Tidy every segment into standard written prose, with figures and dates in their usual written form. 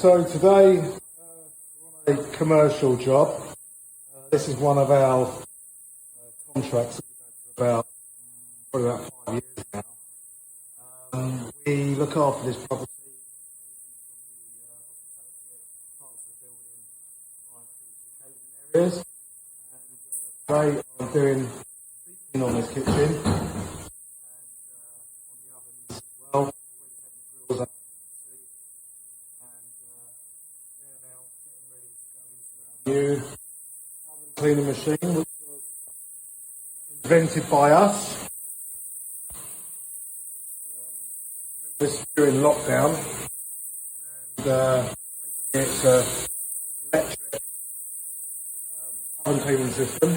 So today we're on a commercial job. This is one of our contracts that we've had for probably about 5 years now. We look after this property, everything from the hospitality parts of the building right through to the catering areas. And today I'm doing cleaning on this kitchen and on the ovens as well. Already taken the grills out, as you can see, and they're now getting ready to go into our new oven cleaning machine, which was invented by us. This during lockdown, and basically it's an electric oven cleaning system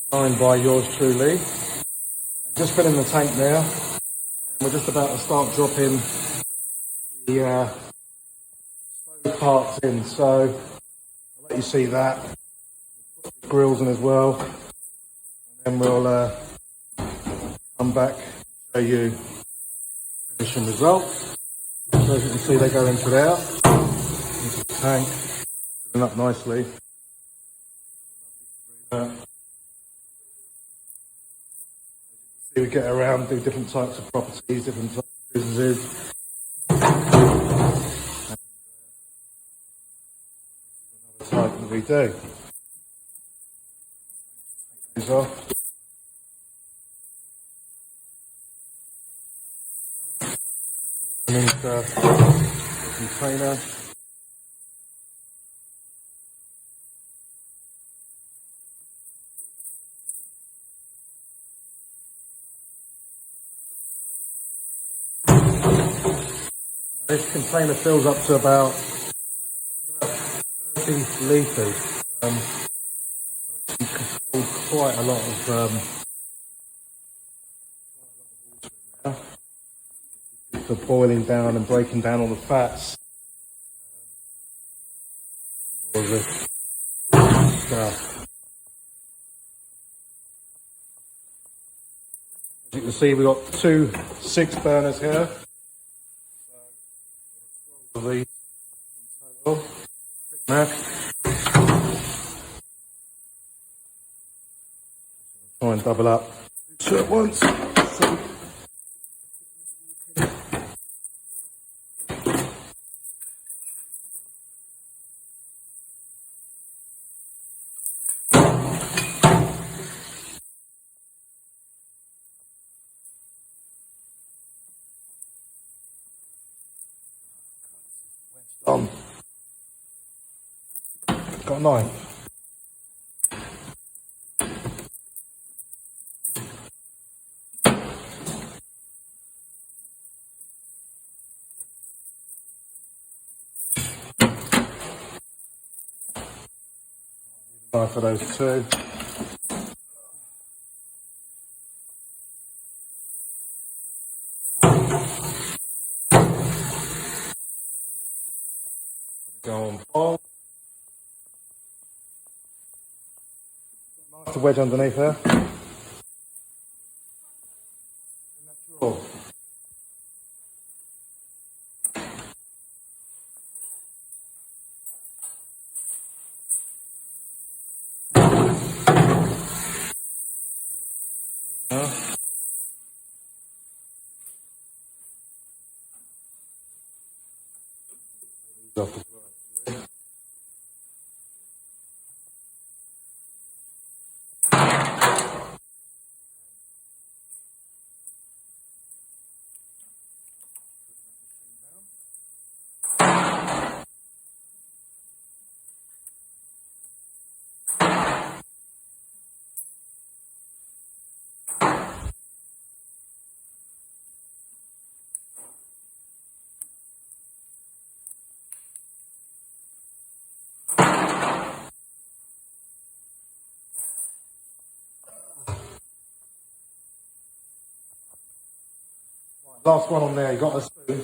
designed by yours truly. And just filling the tank now, and we're just about to start dropping the stove parts in. So I'll let you see that. We'll put the grills in as well, and then we'll come back and show you finishing result. So as you can see, they go into there, into the tank, filling up nicely. As you can see, we get around, do different types of properties, different types of businesses. And another type that we do. Take these off. Into the container. Now this container fills up to about 30 litres. So it can hold quite a lot of water in there. For boiling down and breaking down all the fats, all of this stuff. As you can see, we've got 2 6 burners here, so there are 12 of these in total. Quick math. Try and double up 2 at once. So, got a knife. Knife for those 2. Go on bowl. Nice to wedge underneath there. In that drawer. Off the last one on there, you got a spoon.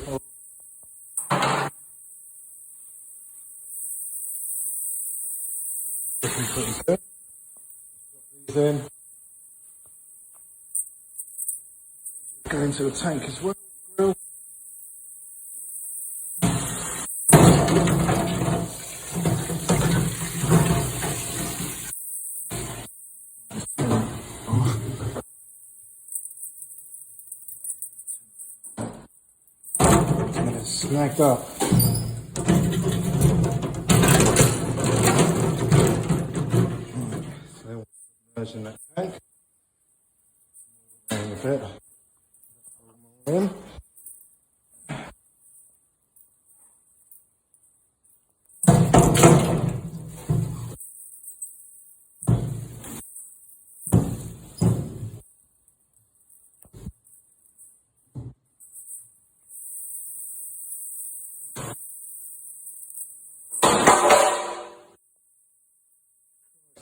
Put these in. Go into the tank as well. Grill. snagged up. So submerging that tank. A bit. In.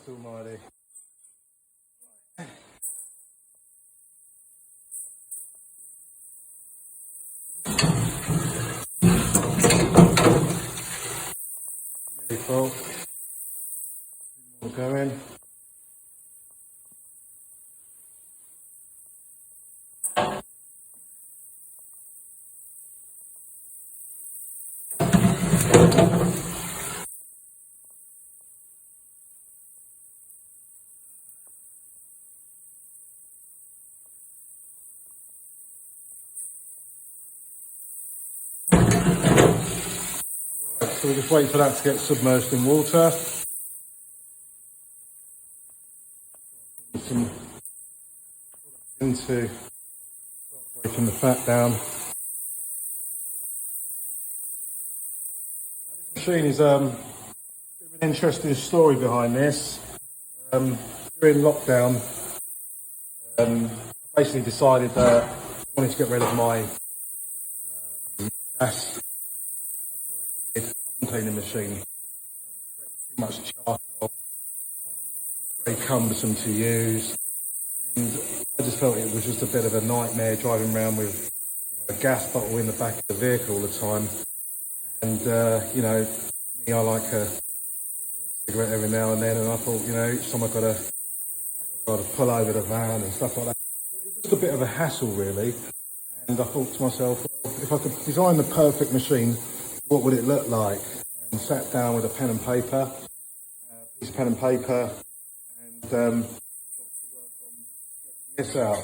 Almighty. Nearly full. More going. So we'll just wait for that to get submerged in water. Put some products into start breaking the fat down. Now this machine is a bit of an interesting story behind this. During lockdown, I basically decided that I wanted to get rid of my gas operated oven cleaning machine. It created too much charcoal, very cumbersome to use, and I just felt it was just a bit of a nightmare driving around with a gas bottle in the back of the vehicle all the time. And me, I like a cigarette every now and then, and I thought, each time I've got to pull over the van and stuff like that. So it was just a bit of a hassle, really. And I thought to myself, well, if I could design the perfect machine, what would it look like? And sat down with a pen and paper, piece of pen and paper, and got to work on sketching this out. I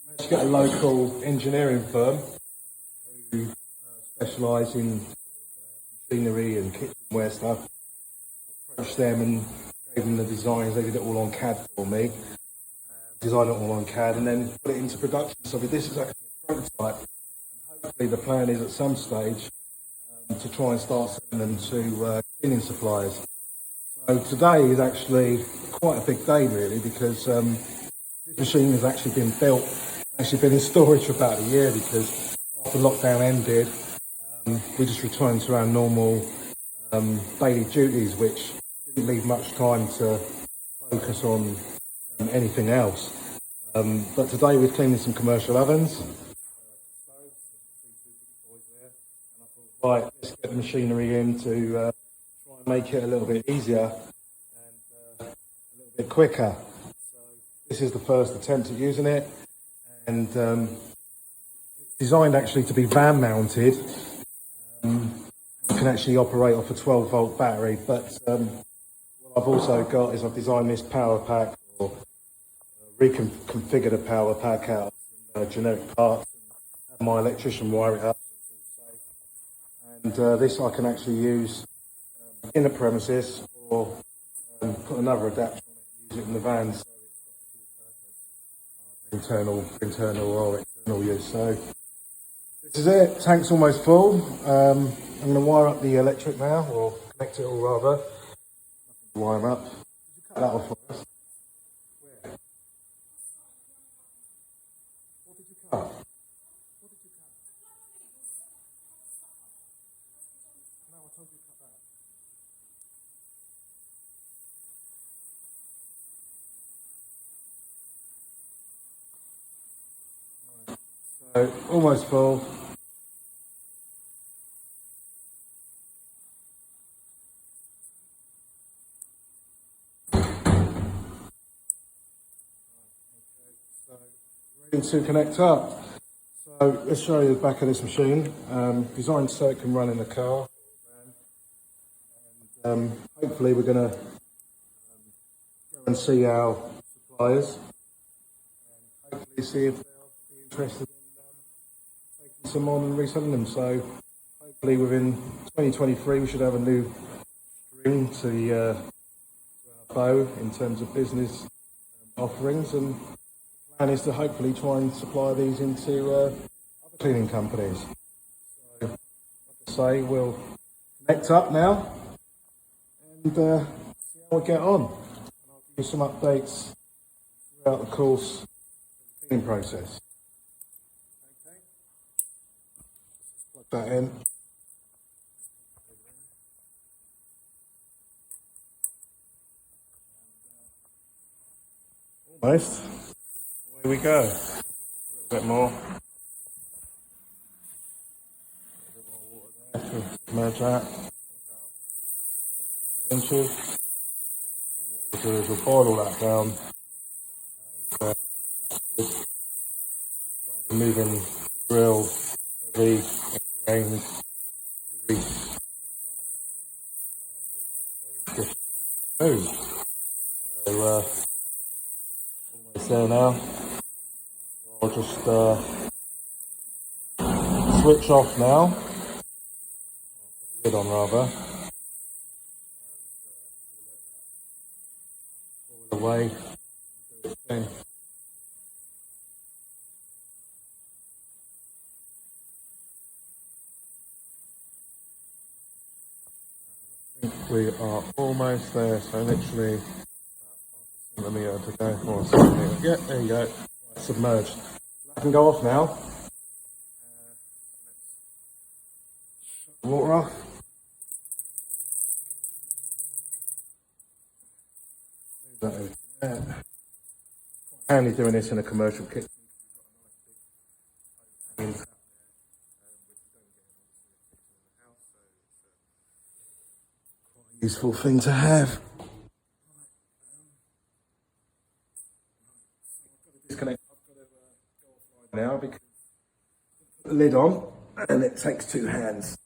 managed to get a local engineering firm who specialise in machinery and kitchenware stuff. Approached them and gave them the designs. They did it all on CAD for me. Designed it all on CAD and then put it into production. So this is actually a prototype. And hopefully the plan is at some stage to try and start selling them to cleaning suppliers. So today is actually quite a big day really, because this machine has actually been built and actually been in storage for about a year, because after lockdown ended, we just returned to our normal daily duties, which didn't leave much time to focus on anything else. But today we're cleaning some commercial ovens. Right, let's get the machinery in to try and make it a little bit easier and a little bit quicker. So this is the first attempt at using it, and it's designed actually to be van mounted. It can actually operate off a 12-volt battery, but what I've also got is I've designed this power pack, or reconfigured a power pack out of some generic parts, and have my electrician wire it up. And this I can actually use in the premises, or put another adapter on it, use it in the van, so it's got a dual purpose, internal or external use. So this is it, tank's almost full. I'm going to wire up the electric now, or connect it all rather. Wire them up. Did you cut that off for us? Where? What did you cut? So, almost full. So, ready to connect up. So, let's show you the back of this machine. Designed so it can run in the car. And hopefully we're going to go and see our suppliers. And hopefully see if they'll be interested in taking them on and reselling them. So hopefully within 2023 we should have a new string to our bow in terms of business offerings, and the plan is to hopefully try and supply these into other cleaning companies. So like I say, we'll connect up now and see how we get on. And I'll give you some updates throughout the course of the cleaning process. Okay, plug that in. Almost. Away we go. A little bit more. A bit more water there to submerge that. About another couple of inches. And then what we'll do is we'll boil all that down. And that should start removing the real heavy ingrained grease, which are very difficult to remove. So, almost there now. So I'll just switch off now. I'll put the lid on rather. And we'll let that boil away and do its thing. I think we are almost there, so literally centimetre to go, or a centimetre. Yeah, there you go. Right, submerged. So that can go off now. Shut the water off. Move that over there. Quite handy doing this in a commercial kitchen. You've got a nice big overhanging tap there, which you don't get in the house, so it's quite a useful thing to have. Disconnect. I've got to go offline now because I put the lid on and it takes two hands.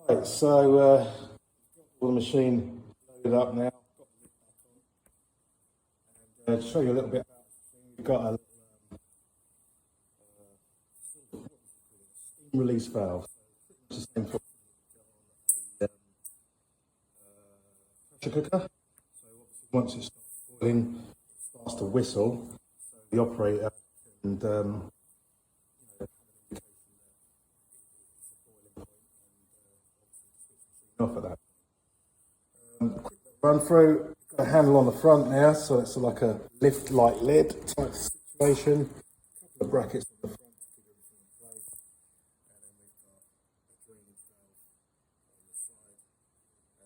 Right, so got all the machine loaded up now. Got the lid back on, and to show you a little bit about the thing, we've got a little steam release valve. So it's the same for a pressure cooker. Once it starts boiling, it starts to whistle, so the operator can have an indication that it's a boiling point, and obviously switch the machine off at that point. Quick run through, got a handle on the front now, so it's like a lift like lid type situation. A couple of brackets on the front to keep everything in place, and then we've got a drainage valve on the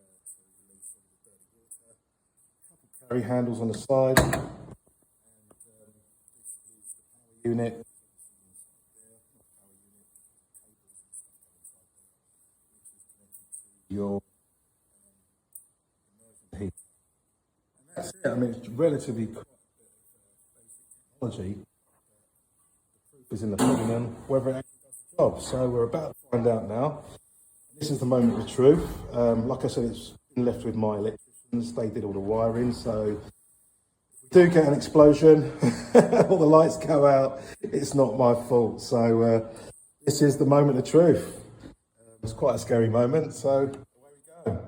side to release all the dirty water. Carry handles on the side, and this is the power unit. Your immersion heater, and that's it. I mean, it's relatively quite a bit of basic technology. The proof is in the pudding on whether it actually does the job. So we're about to find out now. This is the moment of truth. Like I said, it's been left with my electricians. They did all the wiring, so if we do get an explosion or the lights go out, it's not my fault. So this is the moment of truth. It's quite a scary moment, so away we go.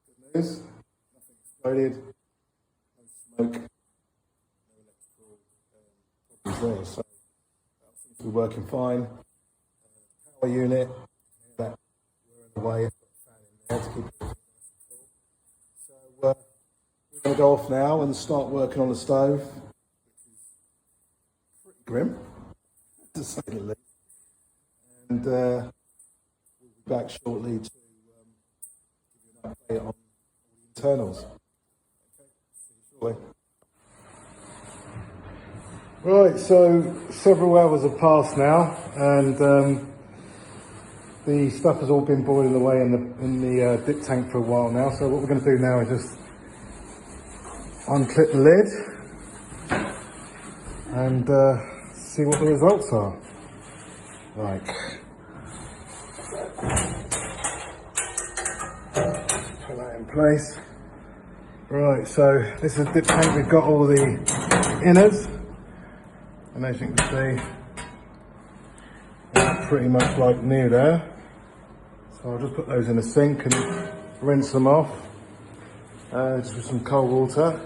Good news, nothing exploded, no smoke, no electrical problems there, so that seems to be working fine. Power unit, that we're in the way. To keep everything nice and cool. So we're going to go off now and start working on the stove, which is pretty grim, to say the least. And we'll be back shortly to give you an update on all the internals. Okay, see you shortly. Right, so several hours have passed now, and the stuff has all been boiling away in the dip tank for a while now. So what we're going to do now is just unclip the lid and see what the results are. Right. Put that in place. Right, so this is the dip tank. We've got all the inners, and as you can see, they're pretty much like new there. So I'll just put those in the sink and rinse them off, just with some cold water,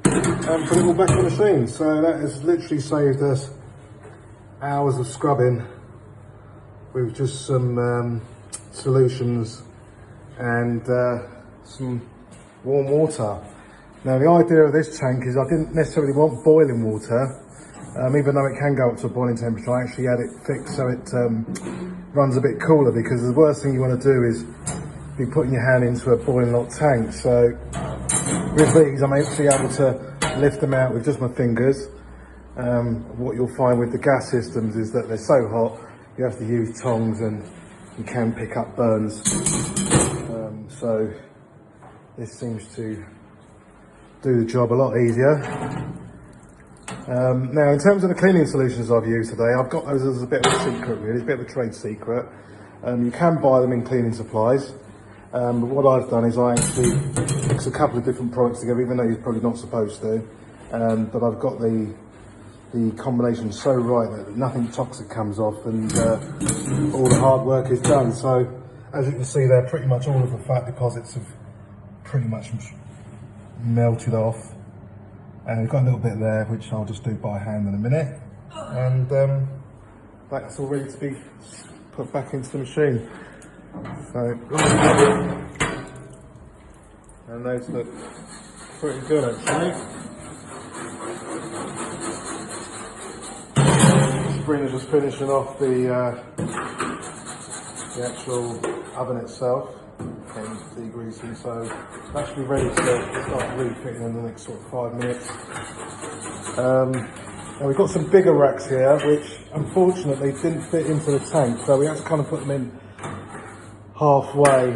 and put it all back on the machine. So that has literally saved us hours of scrubbing with just some solutions and some warm water. Now the idea of this tank is I didn't necessarily want boiling water, even though it can go up to a boiling temperature. I actually had it fixed so it runs a bit cooler, because the worst thing you want to do is be putting your hand into a boiling hot tank. So with these I'm actually able to lift them out with just my fingers. What you'll find with the gas systems is that they're so hot you have to use tongs and you can pick up burns. So this seems to do the job a lot easier. Now, in terms of the cleaning solutions I've used today, I've got those as a bit of a secret, really. It's a bit of a trade secret. You can buy them in cleaning supplies. But what I've done is I actually mix a couple of different products together, even though you're probably not supposed to. But I've got the combination so right that nothing toxic comes off, and all the hard work is done. So, as you can see there, pretty much all of the fat deposits have pretty much melted off, and we've got a little bit there which I'll just do by hand in a minute, and that's all ready to be put back into the machine. So, and those look pretty good actually. Sabrina's just finishing off the actual oven itself and degreasing, so that should be ready to start refitting in the next sort of 5 minutes. Now we've got some bigger racks here which unfortunately didn't fit into the tank, so we had to kind of put them in halfway,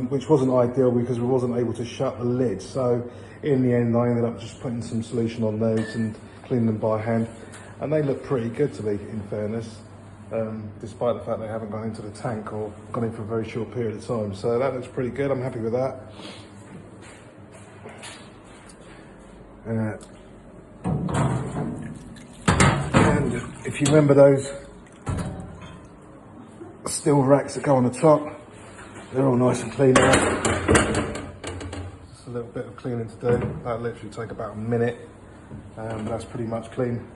which wasn't ideal because we wasn't able to shut the lid. So in the end I ended up just putting some solution on those and cleaning them by hand, and they look pretty good to me, in fairness. Despite the fact they haven't gone into the tank or gone in for a very short period of time. So that looks pretty good, I'm happy with that. And if you remember those steel racks that go on the top, they're all nice and clean now. Just a little bit of cleaning to do. That'll literally take about a minute, but that's pretty much clean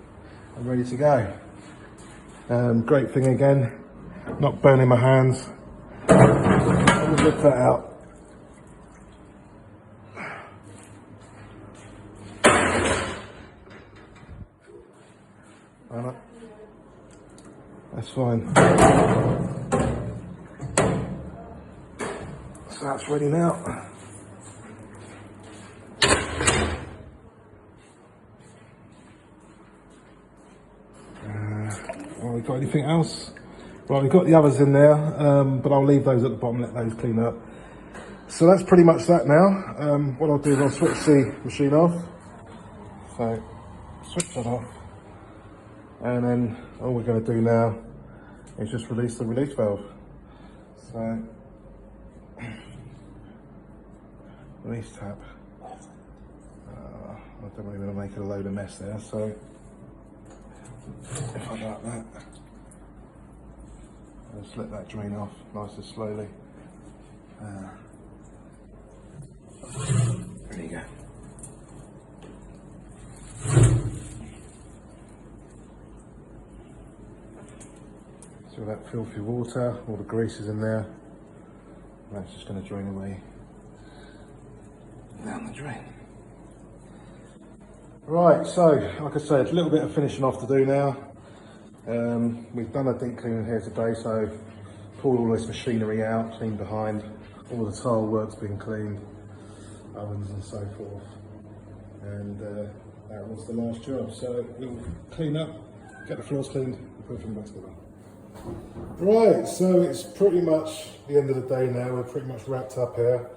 and ready to go. Great thing again, not burning my hands. I'll lift that out. That's fine. So that's ready now. Well, we got anything else? Right, we've got the others in there, but I'll leave those at the bottom, let those clean up. So that's pretty much that now. What I'll do is I'll switch the machine off. So, switch that off. And then all we're going to do now is just release the release valve. So, release tap. I don't really want to make a load of mess there, so if I go like that, I'll just let that drain off nice and slowly. There you go. So that filthy water, all the grease is in there, that's just going to drain away down the drain. Right, so like I said, a little bit of finishing off to do now. We've done a deep cleaning here today, so pulled all this machinery out, cleaned behind, all the tile work's been cleaned, ovens and so forth, and that was the last job. So we'll clean up, get the floors cleaned, and put everything back together. Right, so it's pretty much the end of the day now. We're pretty much wrapped up here.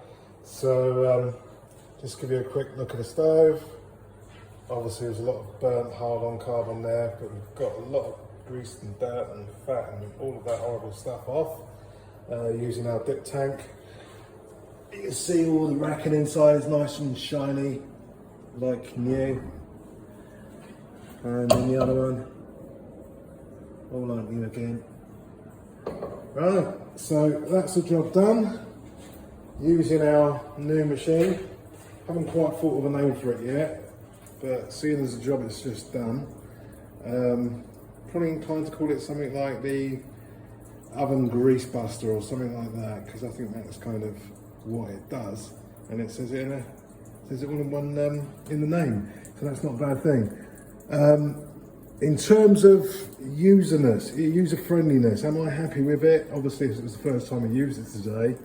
So just give you a quick look at the stove. Obviously there's a lot of burnt hard-on carbon there, but we've got a lot of grease and dirt and fat and all of that horrible stuff off using our dip tank. You can see all the racking inside is nice and shiny, like new. And then the other one, all like new again. Right, so that's the job done. Using our new machine. Haven't quite thought of a name for it yet, but seeing as the job it's just done, probably inclined to call it something like the oven grease buster or something like that, because I think that's kind of what it does, and it says it all in one in the name, so that's not a bad thing. In terms of user friendliness, am I happy with it? Obviously, it was the first time I used it today.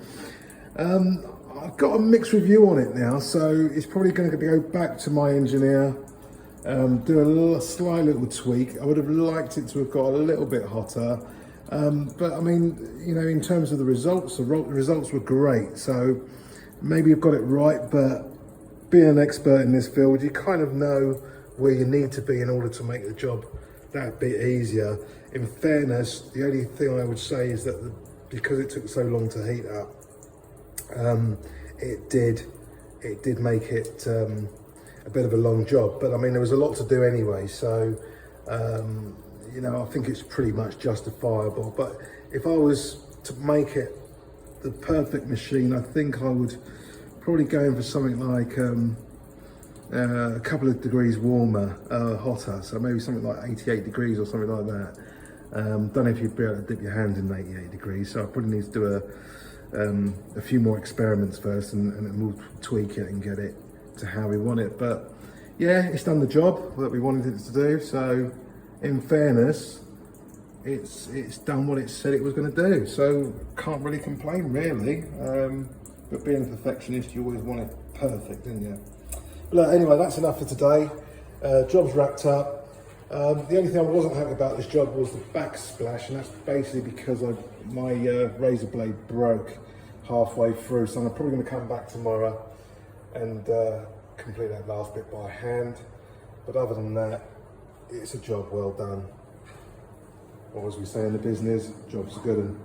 I've got a mixed review on it now, so it's probably going to go back to my engineer, do a slight little tweak. I would have liked it to have got a little bit hotter. But I mean, you know, in terms of the results were great. So maybe you've got it right, but being an expert in this field, you kind of know where you need to be in order to make the job that bit easier. In fairness, the only thing I would say is that because it took so long to heat up, it did make it a bit of a long job. But I mean, there was a lot to do anyway, so you know, I think it's pretty much justifiable. But if I was to make it the perfect machine, I think I would probably go in for something like a couple of degrees warmer, hotter. So maybe something like 88 degrees or something like that. Don't know if you'd be able to dip your hand in 88 degrees. So I probably need to do a few more experiments first, and then we'll tweak it and get it to how we want it. But yeah, it's done the job that we wanted it to do. So in fairness, it's done what it said it was going to do, so can't really complain really. But being a perfectionist, you always want it perfect, don't you? But look, anyway, that's enough for today. Job's wrapped up. The only thing I wasn't happy about this job was the backsplash, and that's basically because my razor blade broke halfway through, so I'm probably going to come back tomorrow and complete that last bit by hand. But other than that, it's a job well done. Or as we say in the business, job's good 'un.